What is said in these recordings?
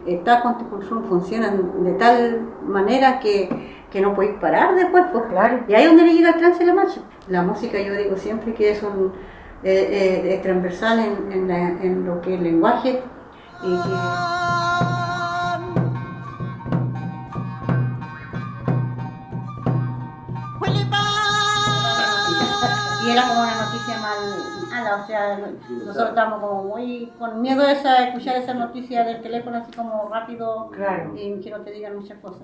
Estas constitución funcionan de tal manera que no podéis parar después, pues. Claro. Y ahí es donde le llega el trance de la marcha. La música, yo digo siempre que es transversal en lo que es el lenguaje y era como una noticia mala, o sea, nosotros estábamos como muy con miedo de escuchar esa noticia del teléfono así como rápido, claro, y que no te digan muchas cosas.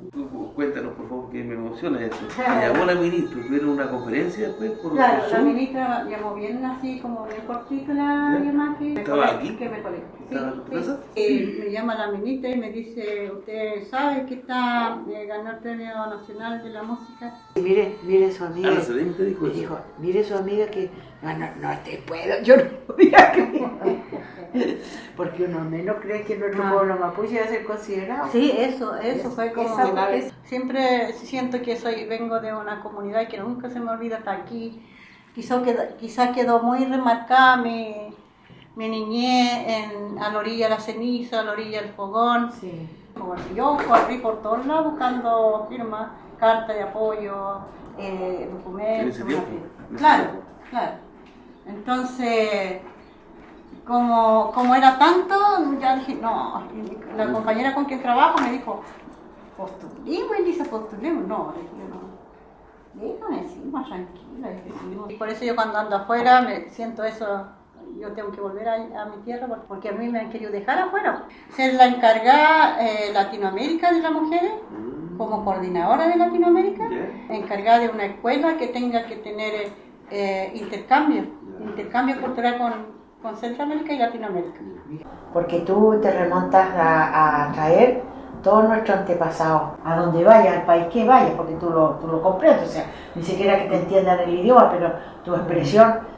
Cuéntanos por favor, que me emociona eso. Me llamó la ministra, tuvieron una conferencia después por Claro, por la Zoom. ministra llamó bien así como bien cortito la llamada que ¿Estaba aquí? que me colegio. ¿Estaba en tu casa? Me llama la ministra y me dice, ¿usted sabe que está ganó el Premio Nacional de la Música? Mire su amiga. Ah, ¿se te dijo eso? Dijo, mire su amiga que no te puedo, yo no podía creer. Porque uno menos cree que nuestro pueblo mapuche va a ser considerado. Sí, eso fue como... Exacto. Siempre siento que vengo de una comunidad que nunca se me olvida hasta aquí. Quizá quedó muy remarcada mi niñez a la orilla de la ceniza, a la orilla del fogón. Sí. Yo corrí por todos lados buscando firmas, cartas de apoyo, documentos. Claro. Entonces, como era tanto, ya dije, no. La compañera con quien trabajo me dijo, postulemos, Elisa, postulemos. No, dije, no. Déjame, sí, más tranquila. Y por eso yo cuando ando afuera me siento eso. Yo tengo que volver a mi tierra porque a mí me han querido dejar afuera. Ser la encargada Latinoamérica de las mujeres, como coordinadora de Latinoamérica, encargada de una escuela que tenga que tener intercambio cultural con Centroamérica y Latinoamérica. Porque tú te remontas a traer todos nuestros antepasados, a donde vayas, al país que vayas, porque tú lo comprendes, o sea, ni siquiera que te entiendan el idioma, pero tu expresión.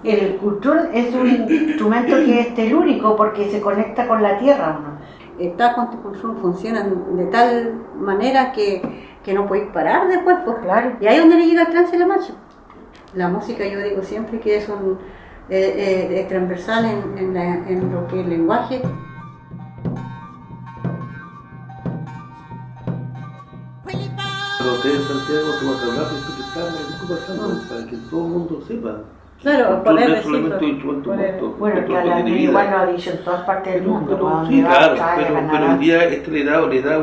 El cultura es un instrumento que es telúrico porque se conecta con la tierra, ¿no? Estas constitución funcionan de tal manera que no podéis parar después, pues. Claro. Y ahí es donde le llega el trance de la marcha. La música, yo digo siempre que es transversal en lo que es el lenguaje. Cuando ustedes en Santiago tú vas a hablar de esto que estamos pasando para que todo el mundo sepa. Claro, poder decirlo. Bueno, que a la igual lo ha dicho en todas partes del mundo. Sí, claro, pero hoy día esto le da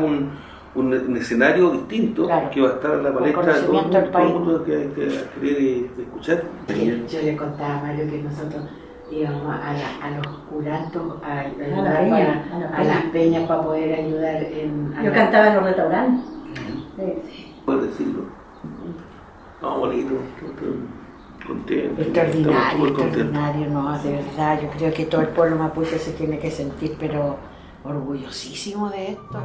un escenario distinto, claro, que va a estar en la palestra de todo el mundo que quiere escuchar. Yo le contaba a Mario que nosotros íbamos a los curantos a ayudar a las peñas para poder ayudar Yo cantaba en los restaurantes. Sí. Puedes decirlo. No, bonito. Contento. Extraordinario, no, de verdad. Yo creo que todo el pueblo mapuche se tiene que sentir, pero orgullosísimo de esto.